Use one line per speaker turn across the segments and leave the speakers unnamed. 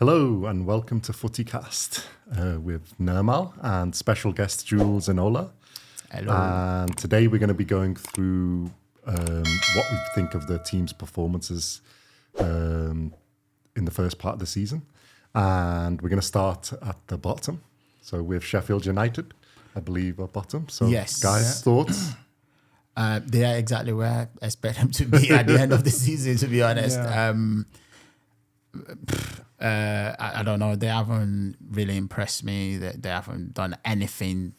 Hello and welcome to FootyCast with Nirmal and special guests Jules and Ola.
Hello.
And today we're going to be going through what we think of the team's performances in the first part of the season. And we're going to start at the bottom. So with Sheffield United, I believe, are bottom. So
Yes.
guys, thoughts?
They are exactly where I expect them to be at the end of the season, to be honest. I don't know. They haven't really impressed me. They haven't done anything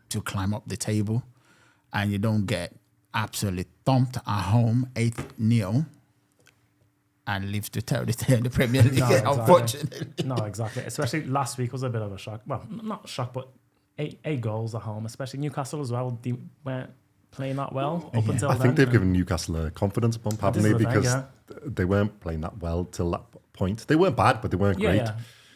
to climb up the table. And you don't get absolutely thumped at home 8-0 and live to tell the tale in the Premier League, unfortunately.
No, exactly. Especially last week was a bit of a shock. Well, not shock, but eight goals at home, especially Newcastle as well. They weren't playing that well up until
I
then.
think they've given Newcastle a confidence bump, haven't they?
This is the thing,
Because they weren't playing that well till that point. They weren't bad, but they weren't great.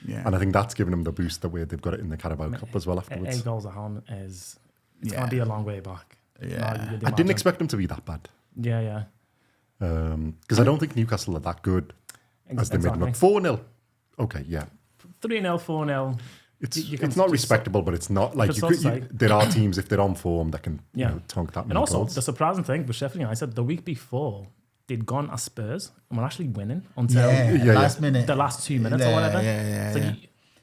Yeah.
And I think that's given them the boost that they've got it in the Carabao Cup as well afterwards.
8 goals at home it's going to be a long way back.
Yeah.
You'd
I didn't
imagine.
expect them to be that bad.
Yeah.
Because I don't think Newcastle are that good as they made them
Exactly.
look. 4-0. Okay, yeah.
3-0, 4-0.
It's not respectable, but it's not like there are teams, if they're on form, that can tonk that many
And also,
goals.
the surprising thing with Sheffield United, the week before, they'd gone as Spurs and were actually winning until
last minute.
the last 2 minutes or whatever.
Yeah.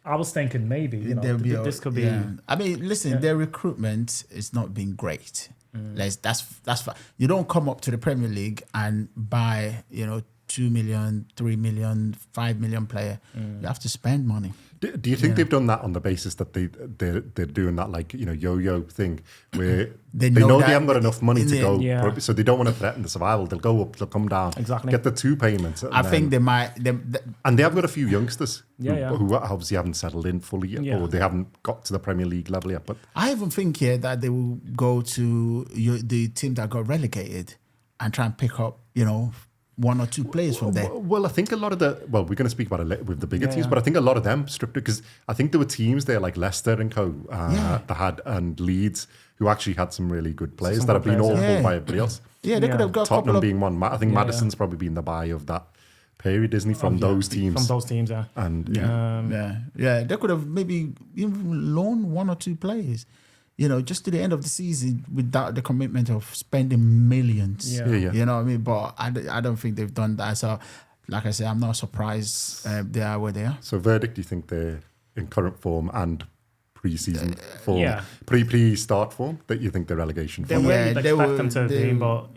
I was thinking maybe, this could be...
Yeah. I mean, listen, their recruitment is not been great. That's you don't come up to the Premier League and buy 2 million, 3 million, 5 million player. You have to spend money.
Do you think they've done that on the basis that they're doing that yo-yo thing where they know they haven't got enough money to go, so they don't want to threaten the survival. They'll go up, they'll come down, get the 2 payments.
I think they might.
And they have got a few youngsters who obviously haven't settled in fully yet, or they haven't got to the Premier League level yet. But
I even think here that they will go to the team that got relegated and try and pick up, 1 or 2 players from there.
Well, I think a lot of we're going to speak about it with the bigger teams, but I think a lot of them stripped it because I think there were teams there like Leicester and co. That had, and Leeds, who actually had some really good players that have been all pulled by everybody else.
Yeah, they could have got
Tottenham being one. I think Maddison's probably been the buy of that period, isn't he? From those teams.
From those teams, yeah.
And
They could have maybe even loaned 1 or 2 players. Just to the end of the season without the commitment of spending millions.
Yeah.
You know what I mean? But I don't think they've done that. So, like I said, I'm not surprised they are where they are.
So, verdict, do you think they're in current form and pre-season form?
Yeah.
Pre-start form? That you think they're relegation
They
form?
were expect them to be, but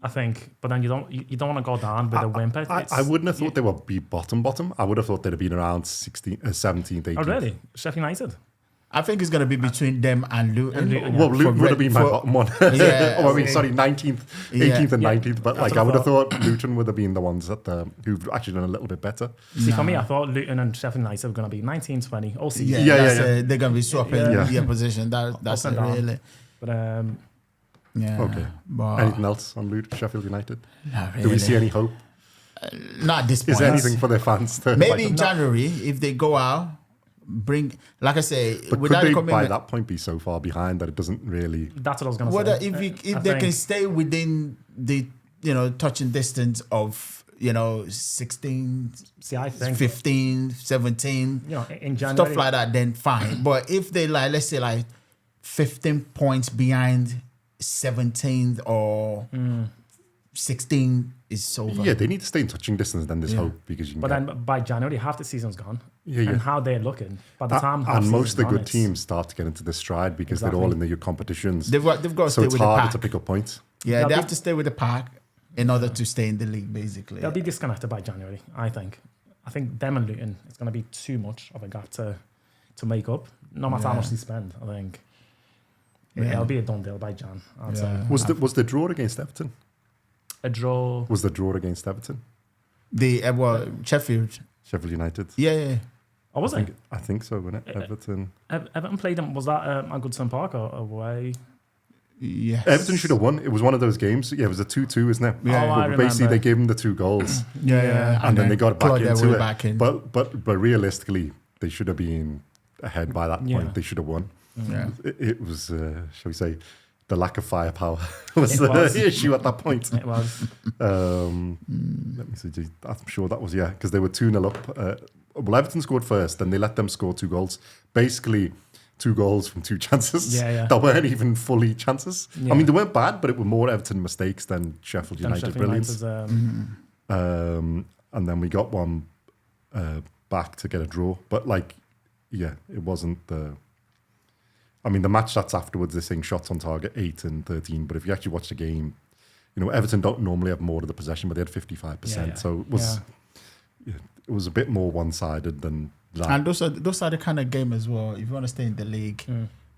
I think. But then you don't want to go down with a whimper.
I wouldn't have thought they would be bottom. I would have thought they'd have been around 17th, 18th.
Oh, really? Sheffield United?
I think it's going to be between them and Luton.
Well, Luton would have been my bottom one. 19th, 18th and 19th. But I would have thought Luton would have been the ones who've actually done a little bit better.
See, for me, I thought Luton and Sheffield United were going to be 19, 20 all season.
They're going to be swapping their position. That's it, really.
But
okay.
But
anything else on Luton, Sheffield United?
Not really.
Do we see any hope?
Not at this point.
Is there anything for their fans to
maybe in January if they go out? Like I say,
but could they by that point be so far behind that it doesn't really?
That's what I was going to say.
If they can stay within the touching distance of 16,
see, I think
15, 17,
in January,
stuff like that, then fine. But if they let's say 15 points behind 17th or 16 is over.
Yeah, they need to stay in touching distance. Then there's hope because you can.
But then by January, half the season's gone. And how they're looking by the time.
And most of the good teams start to get into the stride because they're all in the competitions.
They've got to stay with the pack.
So it's harder to pick up points.
Yeah, they have to stay with the pack in order to stay in the league, basically.
They'll be disconnected by January, I think. I think them and Luton, it's going to be too much of a gap to make up. No matter how much they spend, I think it'll be a done deal by Jan. I'd say.
Was the draw against Everton?
A draw.
Was the draw against Everton?
Sheffield
United.
Yeah.
Oh, was it?
I think so, wasn't it? Everton.
Everton played them. Was that at Goodson Park or away?
Yes.
Everton should have won. It was one of those games. Yeah, it was a 2-2, isn't it?
Yeah.
I remember.
Basically, they gave them the 2 goals.
And
then they got back into it.
Back in.
But realistically, they should have been ahead by that point. They should have won.
Yeah.
It was, shall we say, the lack of firepower was the issue at that point.
It was.
Let me see. I'm sure that was, because they were 2-0 up. Well, Everton scored first, then they let them score 2 goals. Basically, 2 goals from 2 chances that weren't even fully chances. I mean, they weren't bad, but it were more Everton mistakes than Sheffield United brilliance. And then we got one back to get a draw. But, it wasn't the... I mean, the match stats afterwards, they're saying shots on target 8 and 13. But if you actually watch the game, Everton don't normally have more of the possession, but they had 55%. So it was it was a bit more one-sided than that.
And those are the kind of game as well. If you want to stay in the league,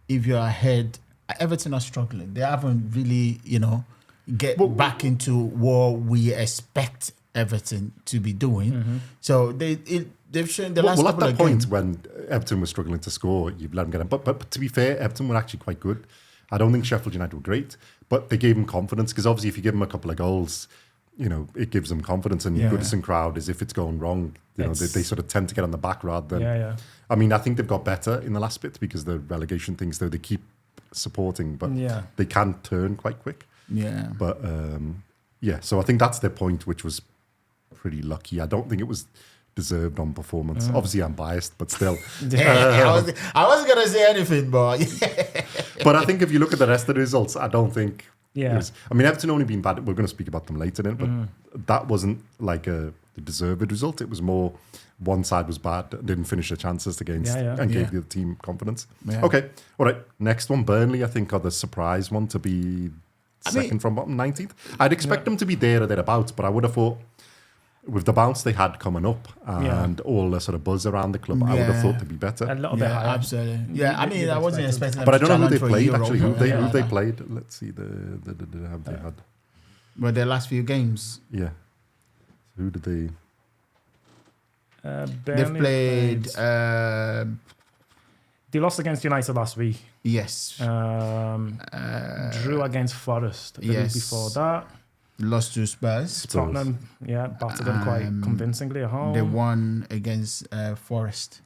if you're ahead, Everton are struggling. They haven't really, get back into what we expect Everton to be doing. So they've shown the last couple of games.
Well, at that point when Everton was struggling to score, you've let them get in. But to be fair, Everton were actually quite good. I don't think Sheffield United were great, but they gave them confidence, because obviously if you give them a couple of goals, it gives them confidence. And the Goodison crowd is, if it's going wrong, they sort of tend to get on the back rather than... I mean, I think they've got better in the last bit because the relegation things, though, they keep supporting, but they can turn quite quick.
Yeah.
But, so I think that's their point, which was pretty lucky. I don't think it was deserved on performance. Obviously, I'm biased, but still.
I wasn't going to say anything, but...
But I think if you look at the rest of the results, I don't think... Everton only been bad. We're going to speak about them later, but that wasn't like a deserved result. It was more one side was bad, didn't finish the chances against, and gave the team confidence. Yeah. Okay, all right. Next one, Burnley, I think, are the surprise one to be second from bottom, 19th. I'd expect them to be there or thereabouts, but I would have thought, with the bounce they had coming up and all the sort of buzz around the club, I would have thought to be better.
A little bit higher.
Absolutely. Yeah, I mean, I wasn't expecting them
but I
to
don't know who they
challenge for
played,
Euro.
actually. Who they played. Let's see, have they had?
Well, their last few games.
Yeah. Who did they...
They've played...
they lost against United last week.
Yes.
Drew against Forest the week before that.
Lost to Spurs.
Tottenham, battered them quite convincingly at home.
They won against Forest.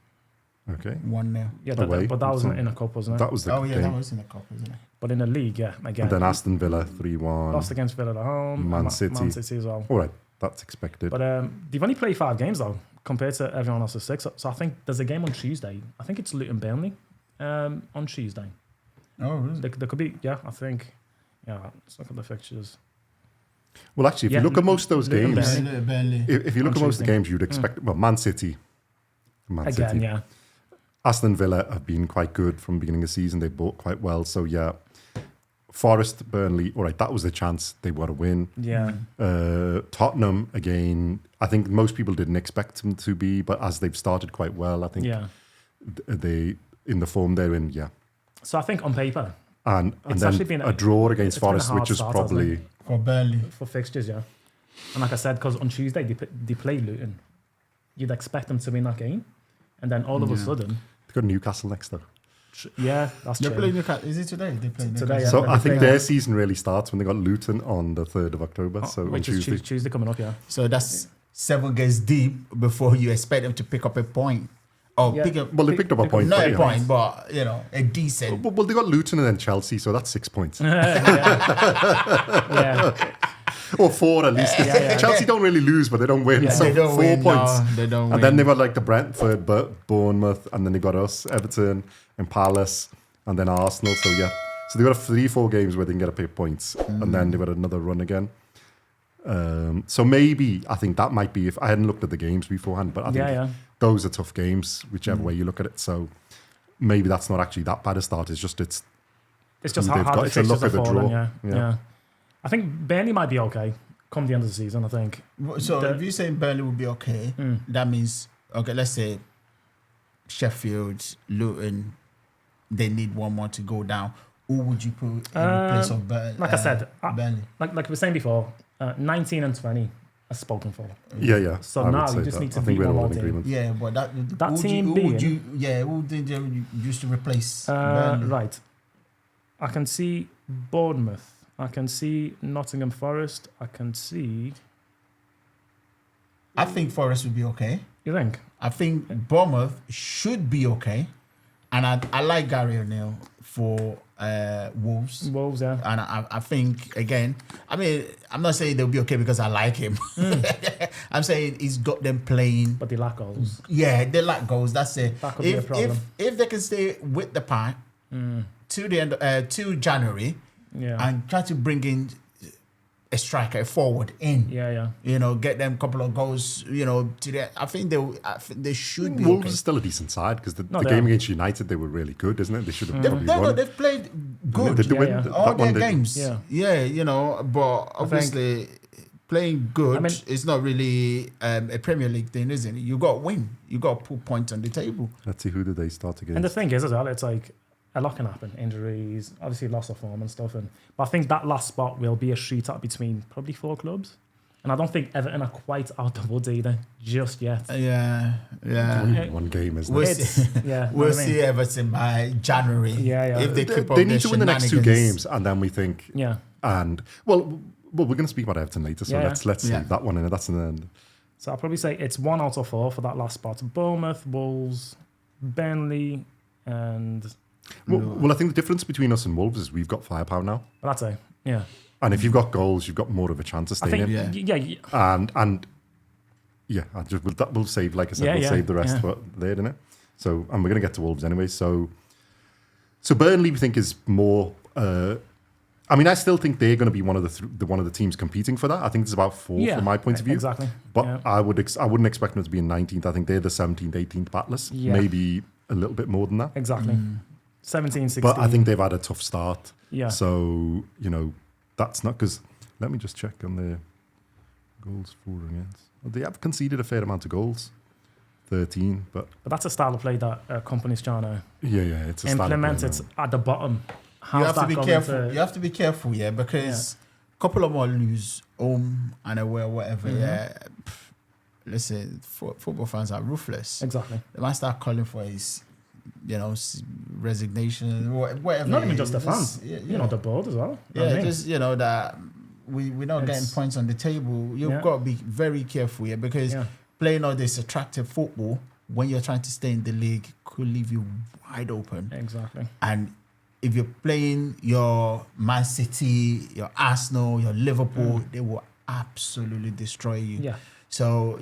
Okay.
1-0.
Yeah, but that was in a cup, wasn't it?
That was the game.
That was in a cup, wasn't it?
But in the league, again.
And then Aston Villa 3-1.
Lost against Villa at home.
Man City.
Man City as well.
All right, that's expected.
But they've only played 5 games, though, compared to everyone else's 6. So I think there's a game on Tuesday. I think it's Luton Burnley on Tuesday.
Oh, really?
There could be, I think. Yeah, let's look at the fixtures.
Well, actually, if you look at most of those games,
Burnley.
if you look at most of the games, you'd expect, Man City.
Again.
Aston Villa have been quite good from the beginning of the season. They bought quite well. So, Forest, Burnley, all right, that was the chance. They were to win.
Yeah.
Tottenham, again, I think most people didn't expect them to be, but as they've started quite well, I think they, in the form they're in,
So I think on paper...
And then been a draw against Forest, which is probably...
For Burnley.
For fixtures, And like I said, because on Tuesday they played Luton, you'd expect them to win that game. And then all of a sudden...
They've got Newcastle next, though.
That's
they
true.
Play Newcastle. Is it today? They play
today.
So I think their season really starts when they got Luton on the 3rd of October.
Which
on
is Tuesday coming up,
So that's 7 games deep before you expect them to pick up a point.
They picked up a point.
Not a point, but, a decent.
Well, they got Luton and then Chelsea, so that's 6 points. Or 4 at least. Chelsea don't really lose, but they don't win. So
they don't
4
win,
points.
No, they don't
and
win.
then they've got like the Brentford, Bournemouth, and then they've got us, Everton, and Palace, and then Arsenal. So so they've got 3-4 games where they can get a pick points, and then they've got another run again. So maybe I think that might be, if I hadn't looked at the games beforehand, but I think those are tough games, whichever way you look at it. So maybe that's not actually that bad a start. It's just
it's just hard to look at the draw. Yeah. I think Burnley might be okay come the end of the season, I think.
So if you're saying Burnley will be okay, that means, let's say Sheffield, Luton, they need one more to go down. Who would you put in place of Burnley?
Like I said,
Burnley.
Like we were saying before, 19 and 20 are spoken for.
Yeah.
So now you just need to beat one more team.
Yeah, but
that team
who did you use to replace Burnley?
Right. I can see Bournemouth. I can see Nottingham Forest. I
think Forest would be okay.
You think?
I think Bournemouth should be okay. And I like Gary O'Neill for Wolves.
Wolves, yeah.
And I think, again, I mean, I'm not saying they'll be okay because I like him. I'm saying he's got them playing.
But they lack goals.
Yeah, they lack goals. That's it.
That could be a problem.
If they can stay with the pack to the end, to January, and try to bring in a striker, a forward in.
Yeah.
You know, get them a couple of goals. You know, I think they should be.
Wolves
okay.
are still a decent side because the game against United they were really good, isn't it? They should have probably won.
They've played good.
Did they win
All
that
their
one?
games.
Yeah,
you know, but obviously playing good is not really a Premier League thing, isn't it? You got to win. You got to put points on the table.
Let's see, who did they start against?
And the thing is as well, it's like a lot can happen. Injuries, obviously loss of form and stuff. But I think that last spot will be a shootout between probably 4 clubs. And I don't think Everton are quite out the woods either just yet.
Yeah.
Only one game, isn't it?
We'll see Everton by January.
Yeah.
If they keep up
they need to win the next 2
shenanigans.
games, and then we think.
Yeah.
And well, we're going to speak about Everton later, so let's see that one. And that's in the end.
So I'll probably say it's 1 out of 4 for that last spot. Bournemouth, Wolves, Burnley, and.
Well, I think the difference between us and Wolves is we've got firepower now.
Well, that's it. Yeah.
And if you've got goals, you've got more of a chance of staying in. And that will save, like I said, we'll save the rest for there, didn't it? So, and we're going to get to Wolves anyway. So Burnley, we think, is more. I mean, I still think they're going to be one of the teams competing for that. I think it's about 4 from my point of view.
Exactly.
But I wouldn't expect them to be in 19th. I think they're the 17th, 18th battlers.
Yeah.
Maybe a little bit more than that.
Exactly. 17, 16.
But I think they've had a tough start.
Yeah.
So, that's not because. Let me just check on their goals for against. Well, they have conceded a fair amount of goals, 13. But
that's a style of play that companies trying to
it's a
implement
style
it
of play,
at the bottom.
You have to be careful. You have to be careful, because a couple of more lose home and away, whatever. Listen, football fans are ruthless.
Exactly.
They might start calling for his, resignation, whatever.
Not even just the fans, the board as well.
Just that we're not getting points on the table. You've got to be very careful here because playing all this attractive football when you're trying to stay in the league could leave you wide open.
Exactly.
And if you're playing your Man City, your Arsenal, your Liverpool, they will absolutely destroy you.
Yeah.
So,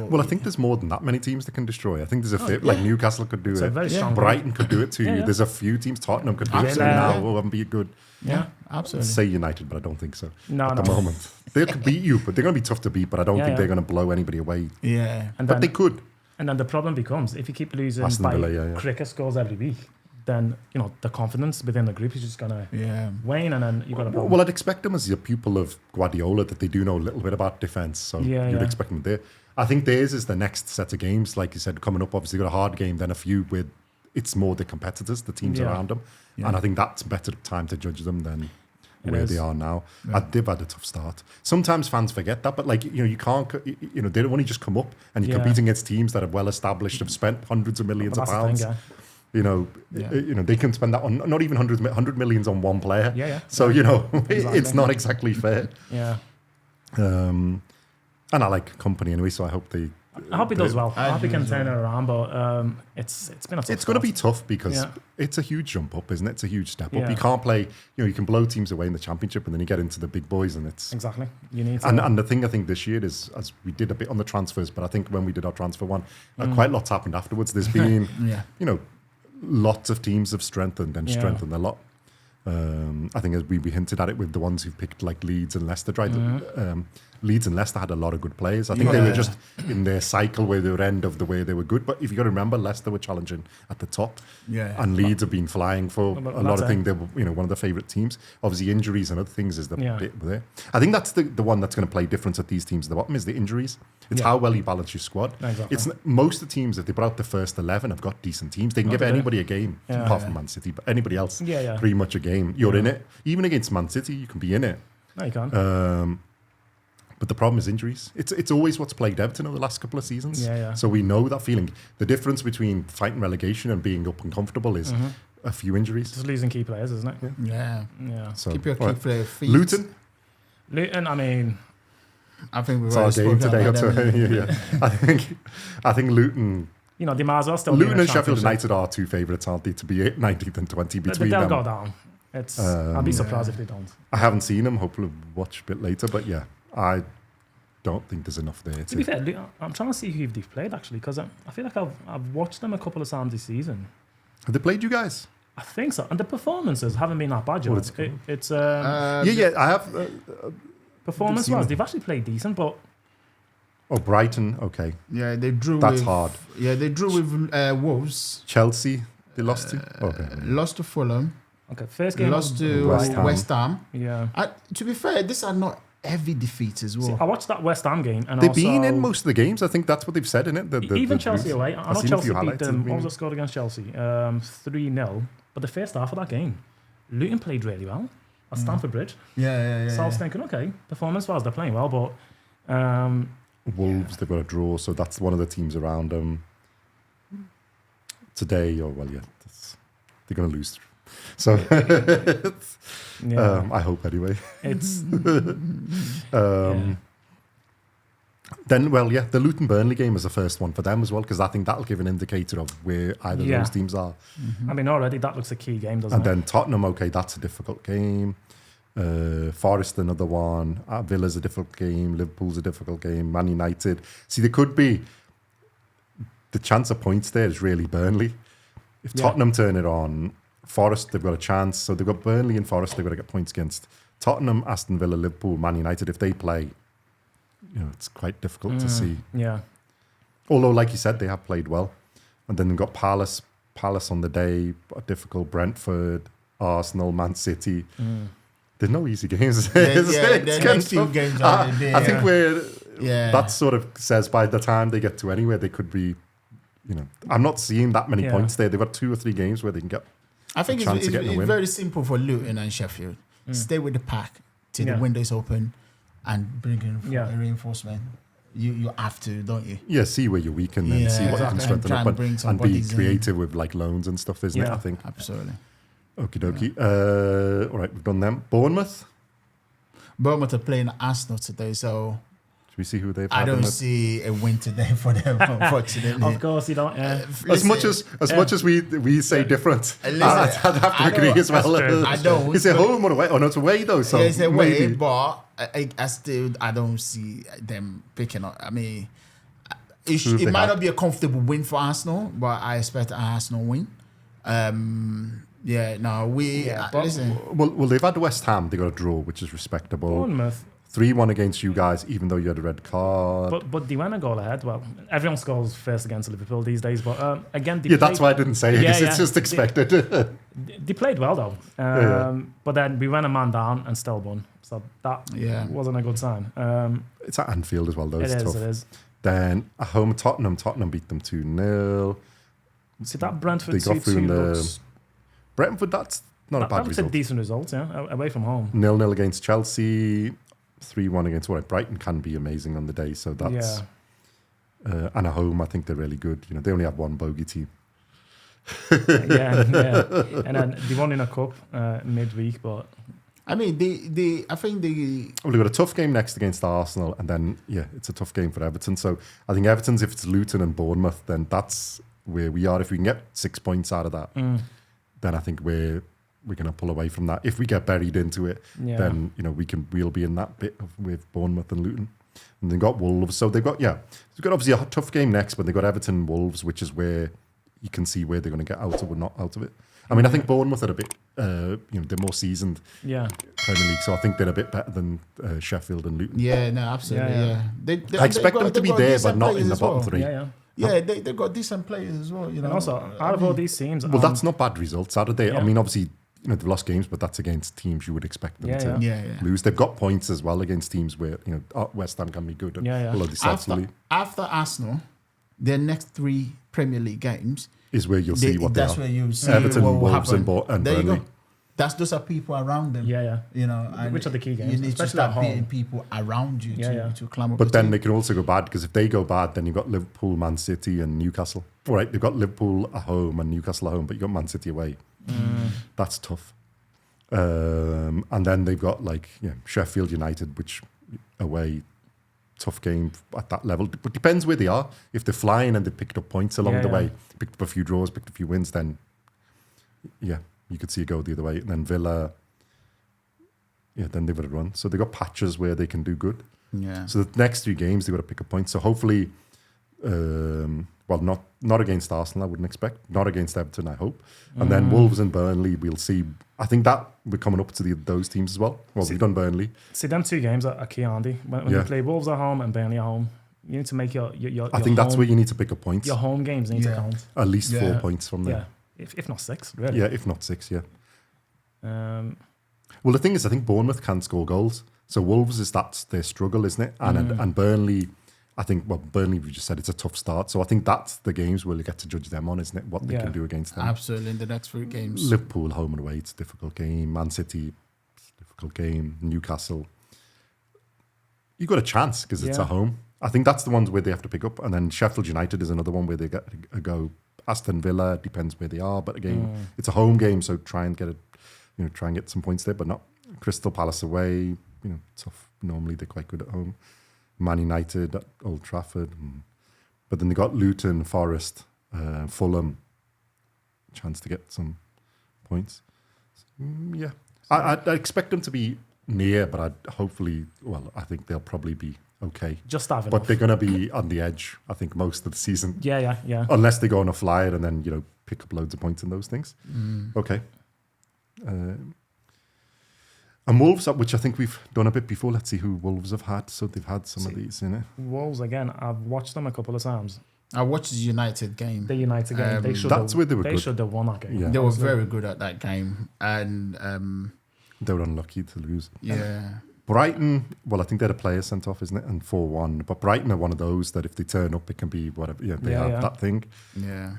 Well, I think there's more than that many teams that can destroy. I think there's like Newcastle could do it.
Very strong
Brighton could do it too. There's a few teams. Tottenham could do it now. Wouldn't be good.
Yeah, absolutely.
Say United, but I don't think so.
No,
at the moment. They could beat you, but they're going to be tough to beat. But I don't think they're going to blow anybody away.
Yeah.
But they could.
And then the problem becomes if you keep losing cricket scores every week, then the confidence within the group is just gonna wane, and then you got a problem.
Well, I'd expect them as a pupil of Guardiola that they do know a little bit about defence, so you'd expect them there. I think theirs is the next set of games, like you said, coming up. Obviously, got a hard game, then a few with it's more the competitors, the teams around them, and I think that's a better time to judge them than where they are now. They've had a tough start. Sometimes fans forget that, but you can't. They don't only just come up, and you're competing against teams that are well established, have spent hundreds of millions of pounds. They can spend that on not even 100 millions on one player. So it's not exactly fair.
Yeah.
And I like company anyway, so I hope they.
I hope he does well. I hope he can turn it around, but it's been a tough
It's going to be tough because it's a huge jump up, isn't it? It's a huge step up. You can't play. You can blow teams away in the championship, and then you get into the big boys, and it's
exactly you need. To
and the thing I think this year is, as we did a bit on the transfers, but I think when we did our transfer one, quite lots happened afterwards. There's been lots of teams have strengthened and strengthened a lot. I think as we hinted at it with the ones who picked like Leeds and Leicester, right? Leeds and Leicester had a lot of good players. I think they were just in their cycle where they were end of the way they were good. But if you got to remember, Leicester were challenging at the top, and Leeds have been flying for a lot of things. They were one of the favourite teams. Obviously, injuries and other things is the bit there. I think that's the one that's going to play difference at these teams at the bottom is the injuries. It's how well you balance your squad.
Exactly.
It's most of the teams, if they put out the first 11, have got decent teams. They can give anybody a game, apart from Man City, but anybody else, pretty much a game. You're in it. Even against Man City, you can be in it.
No, you can't.
But the problem is injuries. It's always what's plagued Everton over the last couple of seasons.
Yeah.
So we know that feeling. The difference between fighting relegation and being up and comfortable is a few injuries.
Just losing key players, isn't it?
Yeah.
So,
keep your key player feet.
Luton,
I mean,
I think we've
it's our
already
game
spoken
today.
about them.
I think Luton.
you know, they might as well still be in
Luton
the
and Sheffield
Championship.
United are two favourites, aren't they, to be 19th and 20 between
They'll
them.
go down. I'll be surprised if they don't.
I haven't seen them. Hopefully, we'll watch a bit later. But yeah, I don't think there's enough there.
To be fair, I'm trying to see who they've played actually, because I feel like I've watched them a couple of times this season.
Have they played you guys?
I think so, and the performances haven't been that bad.
Well,
It's
yeah, I have.
performance-wise, they've actually played decent, but
Oh, Brighton. Okay,
Yeah, they drew.
that's
with,
hard.
Yeah, they drew with Wolves.
Chelsea, they lost to. Okay,
Lost to Fulham.
okay, first game
Lost
was
to
Brighton.
West Ham.
Yeah,
To be fair, these are not heavy defeats as well.
see, I watched that West Ham game, and
they've
also,
been in most of the games. I think that's what they've said in it.
even Chelsea away. I know
I've seen a few
Chelsea beat
highlights
them.
of
What was
them.
the score against Chelsea? 3-0. But the first half of that game, Luton played really well at Stamford Bridge.
Yeah.
So I was thinking, okay, performance-wise, they're playing well, but
Wolves, they've got a draw, so that's one of the teams around them today. They're going to lose. So
yeah,
I hope anyway.
it's
Then, the Luton Burnley game is the first one for them as well, because I think that'll give an indicator of where either of
Yeah.
those teams are.
I mean, already that looks a key game, doesn't
And
it?
then Tottenham, okay, that's a difficult game. Forest, another one. Villa's a difficult game. Liverpool's a difficult game. Man United. See, there could be the chance of points there is really Burnley. If
Yeah.
Tottenham turn it on, Forest, they've got a chance. So they've got Burnley and Forest, they've got to get points against Tottenham, Aston Villa, Liverpool, Man United. If they play, it's quite difficult to see.
Yeah,
Although, like you said, they have played well. And then they've got Palace on the day, a difficult Brentford, Arsenal, Man City. There's no easy games. It's
the
kind
next
of
few
tough.
games are the day.
I think
Yeah.
that sort of says by the time they get to anywhere, they could be, I'm not seeing that many
Yeah.
points there. They've got 2 or 3 games where they can get.
I think
a chance
it's
of getting a win.
very simple for Luton and Sheffield. Stay with the pack till
Yeah.
the window is open and bring in
Yeah.
a reinforcement. You have to, don't you?
Yeah, see where you're weak and then see what you can
exactly.
strengthen
And try
up
and bring some
and be
bodies in.
creative with like loans and stuff, isn't it?
Yeah.
I think.
Absolutely.
Okie dokie. All right, we've done them. Bournemouth.
Bournemouth are playing Arsenal today, so
Should we see who they've
I
had in
don't
it?
see a win today for them, unfortunately.
of course you don't. Yeah.
As much as we say different,
Listen,
I'd have to
I
agree
don't-
as well.
that's true.
I don't.
Is it home or away? Oh no, it's away though. So
Yeah, it's a way,
maybe.
but I don't see them picking up. I mean,
Who have
it
they
might
had?
not be a comfortable win for Arsenal, but I expect an Arsenal win.
But-
Listen.
Well, they've had West Ham. They got a draw, which is respectable.
Bournemouth,
3-1 against you guys, even though you had a red card.
but they went a goal ahead. Well, everyone scores first against Liverpool these days, but again, they
Yeah, that's
played-
why I didn't say it, because
Yeah,
it's
yeah.
just expected.
They played well though.
Yeah.
But then we went a man down and still won, so that
Yeah.
wasn't a good sign.
It's at Anfield as well, though. It's
It
tough.
is.
Then at home, Tottenham beat them 2-0.
See that Brentford
They got
2-2
through in the
looks,
Brentford. That's not a
that
bad
looks a
result.
decent result, yeah, away from home.
0-0 against Chelsea. 3-1 against Brighton can be amazing on the day. So that's and at home, I think they're really good. They only have one bogey team.
yeah. And then they won in a cup midweek, but
I mean, I think
Well, they've got a tough game next against Arsenal, and then it's a tough game for Everton. So I think Everton's, if it's Luton and Bournemouth, then that's where we are. If we can get 6 points out of that, then I think we're going to pull away from that. If we get buried into it,
yeah.
then we'll be in that bit with Bournemouth and Luton. And they've got Wolves, so they've got obviously a tough game next, but they've got Everton and Wolves, which is where you can see where they're going to get out of or not out of it. I mean, I think Bournemouth are a bit, they're more seasoned
Yeah.
Premier League, so I think they're a bit better than Sheffield and Luton.
absolutely,
Yeah.
I expect them to be there, but not in the bottom
well.
3.
Yeah.
Yeah, they've got decent players as well.
And also, out of all these teams,
Well, that's not bad results, are they? I
Yeah.
mean, obviously, they've lost games, but that's against teams you would expect them to
Yeah.
lose. They've got points as well against teams where West Ham can be good. Although they start to lose,
After Arsenal, their next 3 Premier League games
is where you'll see what they
that's
are.
where you see
Everton,
what will
Wolves, and
happen.
and
There you
Burnley.
go. Those are people around them.
Yeah.
And
Which are the key games,
You need to
especially
start
at home.
beating people around you to climb up.
But
the
then
team.
they can also go bad, because if they go bad, then you've got Liverpool, Man City, and Newcastle. All right, they've got Liverpool at home and Newcastle at home, but you've got Man City away. That's tough. And then they've got Sheffield United, which away tough game at that level. But depends where they are. If they're flying and they picked up points along the way, picked up a few draws, picked up a few wins, then yeah, you could see it go the other way. And then Villa, then they've got to run. So they've got patches where they can do good.
Yeah.
So the next 3 games, they've got to pick up points. So hopefully, not against Arsenal, I wouldn't expect. Not against Everton, I hope. And then Wolves and Burnley, we'll see. I think that we're coming up to those teams as well. Well, we've done Burnley.
See, them 2 games are key, Andy. When you play Wolves at home and Burnley at home, you need to make your
I think that's where you need to pick up points.
Your home games need to count.
At least 4 points from there.
Yeah, if not 6, really.
Yeah, if not 6, yeah. Well, the thing is, I think Bournemouth can score goals. So Wolves that's their struggle, isn't it? And Burnley, I think, Burnley, we just said it's a tough start. So I think that's the games where you get to judge them on, isn't it? What they can do against them.
Absolutely, in the next 3 games.
Liverpool, home and away, it's a difficult game. Man City, it's a difficult game. Newcastle. You've got a chance because it's at home. I think that's the ones where they have to pick up. And then Sheffield United is another one where they get a go. Aston Villa, depends where they are. But again, it's a home game, so try and get some points there, but not Crystal Palace away. Tough. Normally they're quite good at home. Man United at Old Trafford. But then they got Luton, Forest, Fulham. Chance to get some points. Yeah. I expect them to be near, but I think they'll probably be okay.
Just have enough.
But they're going to be on the edge, I think, most of the season.
Yeah.
Unless they go on a flyer and then, pick up loads of points in those things. Okay. And Wolves, which I think we've done a bit before. Let's see who Wolves have had. So they've had some of these in it.
Wolves, again, I've watched them a couple of times.
I watched the United game.
The United game. They should
that's where they were good.
They should have won that game.
Yeah.
They were very good at that game. And
they were unlucky to lose.
Yeah.
Brighton, I think they're a player sent off, isn't it? And 4-1. But Brighton are one of those that if they turn up, it can be whatever. Yeah, they have that thing.
Yeah.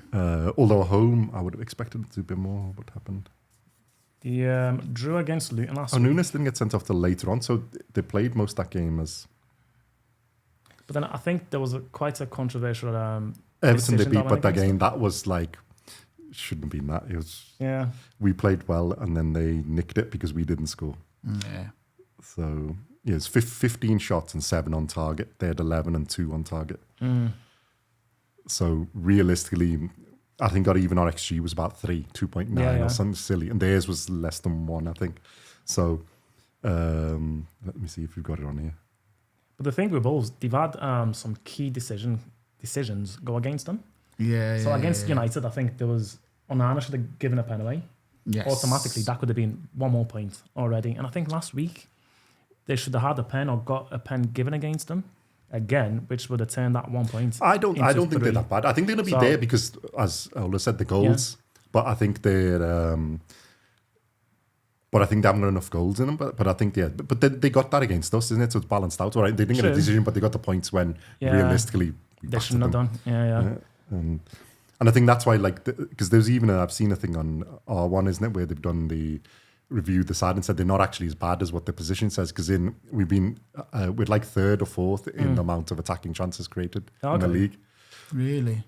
Although at home, I would have expected it to be more. What happened?
They drew against Luton last week.
Nunes didn't get sent off till later on, so they played most of that game as...
But then I think there was quite a controversial
Everton they beat, but again, that was like... Shouldn't have been that. It was...
Yeah.
We played well, and then they nicked it because we didn't score.
Yeah.
So, it's 15 shots and 7 on target. They had 11 and 2 on target. So, realistically... I think even our XG was about 2.9 or something silly. And theirs was less than 1, I think. So, let me see if we've got it on here.
But the thing with Wolves, they've had some key decisions go against them.
Yeah.
So against United, I think there was... Onana should have given a pen away.
Yes.
Automatically, that could have been 1 more point already. And I think last week, they should have had a pen or got a pen given against them. Again, which would have turned that 1 point.
I don't think they're that bad. I think they're going to be there because, as Ola said, the goals. But I think they're. But I think they haven't got enough goals in them. But I think But they got that against us, isn't it? So it's balanced out. All right, they didn't get a decision, but they got the points when realistically
they shouldn't have done. Yeah.
And I think that's why, because there's even I've seen a thing on R1, isn't it, where they've done reviewed the side and said they're not actually as bad as what the position says, because we've been we're like 3rd or 4th in the amount of attacking chances created in the league.
Really?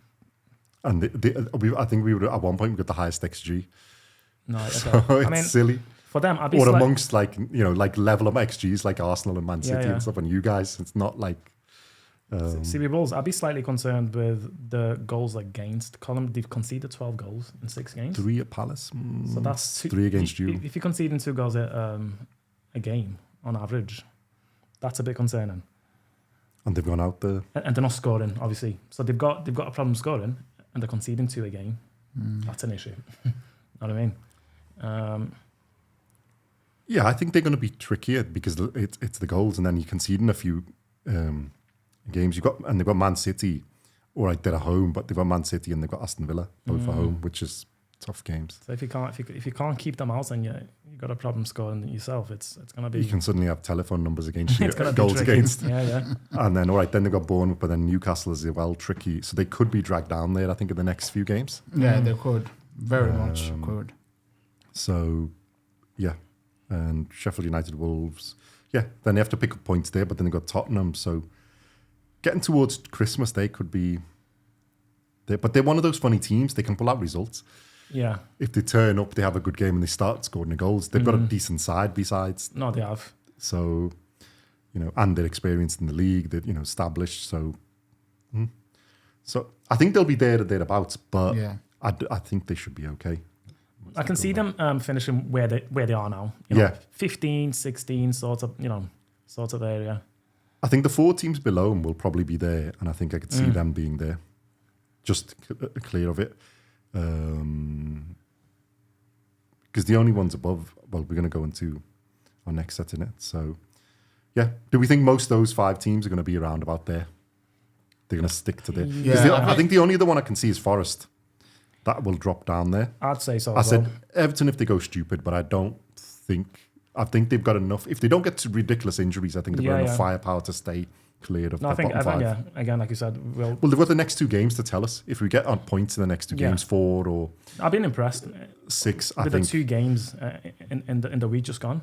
And I think we were at one point we got the highest XG.
No, okay.
So it's silly.
For them, I'd be
or amongst like level of XGs like Arsenal and Man City and stuff, and you guys, it's not like.
See, with Wolves, I'd be slightly concerned with the goals against column. They've conceded 12 goals in 6 games.
3 at Palace.
So that's
3 against you.
If you're conceding 2 goals a game on average, that's a bit concerning.
And they've gone out there.
And they're not scoring, obviously. So they've got a problem scoring, and they're conceding 2 a game. That's an issue. Know what I mean?
Yeah, I think they're going to be trickier because it's the goals, and then you're conceding a few games. They've got Man City. All right, they're at home, but they've got Man City and they've got Aston Villa both at home, which is tough games.
So if you can't keep them out, and you got a problem scoring yourself, it's going to be.
You can suddenly have telephone numbers against you,
it's
goals against.
Yeah.
And then they've got Bournemouth, but then Newcastle is tricky, so they could be dragged down there. I think in the next few games.
Yeah, they could very much could.
So, yeah, and Sheffield United, Wolves. Yeah, then they have to pick up points there, but then they've got Tottenham. So getting towards Christmas, they could be there. But they're one of those funny teams. They can pull out results.
Yeah.
If they turn up, they have a good game and they start scoring the goals. They've got a decent side besides.
No, they have.
So, and they're experienced in the league, they're, established. So, so I think they'll be there or thereabouts, but I think they should be okay.
I can see them finishing where they are now. 15, 16 sort of area.
I think the 4 teams below them will probably be there, and I think I could see them being there, just clear of it. Because the only ones above, well, we're going to go into our next set in it. So, yeah. Do we think most of those 5 teams are going to be around about there? They're going to stick to there. I think the only other one I can see is Forest. That will drop down there.
I'd say so.
I said Everton if they go stupid, but I think they've got enough. If they don't get to ridiculous injuries, I think they've got enough firepower to stay clear of the bottom 5.
Again, like you said,
well, they've got the next 2 games to tell us. If we get on points in the next 2 games, 4 or...
I've been impressed.
6,
I think. The 2 games in the week just gone.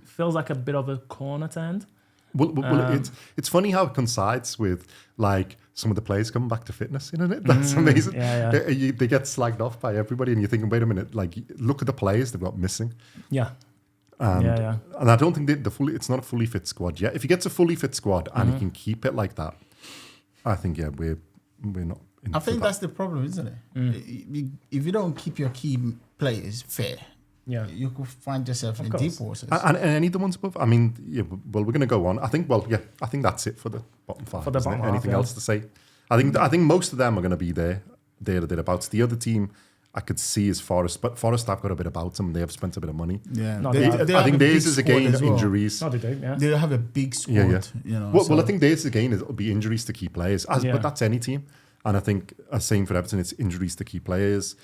Feels like a bit of a corner to end.
Well, it's funny how it coincides with like some of the players coming back to fitness, isn't it? That's amazing. They get slagged off by everybody, and you're thinking, wait a minute, like look at the players they've got missing. And I don't think it's not a fully fit squad yet. If he gets a fully fit squad and he can keep it like that, I think we're not.
I think that's the problem, isn't it? If you don't keep your key players fair. You could find yourself in deep waters.
And any of the ones above? I mean, well, we're going to go on. I think that's it for the bottom 5.
For the bottom half,
anything else to say? I think most of them are going to be there or thereabouts. The other team I could see is Forest, but Forest have got a bit about them. They have spent a bit of money.
I
think theirs is again injuries.
No, they do. Yeah,
they have a big squad.
Well, I think theirs again it'll be injuries to key players, but that's any team. And I think same for Everton, it's injuries to key players.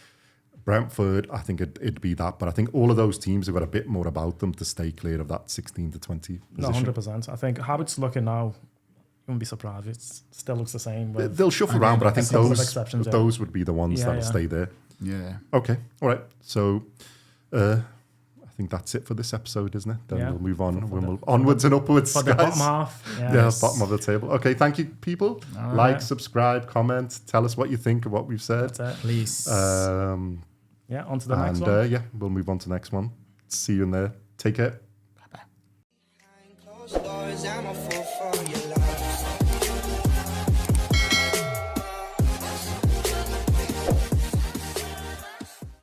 Brentford, I think it'd be that, but I think all of those teams have got a bit more about them to stay clear of that 16 to 20 position.
No, 100%. I think how it's looking now, you wouldn't be surprised. It still looks the same.
They'll shuffle around, but I think those would be the ones that'll stay there.
Yeah.
Okay. All right. So I think that's it for this episode, isn't it? Then we'll move on. We'll onwards and upwards,
for
guys.
the bottom half.
Bottom of the table. Okay. Thank you, people. Like, subscribe, comment. Tell us what you think of what we've said.
Please.
On to the next one.
We'll move on to the next one. See you in there. Take care.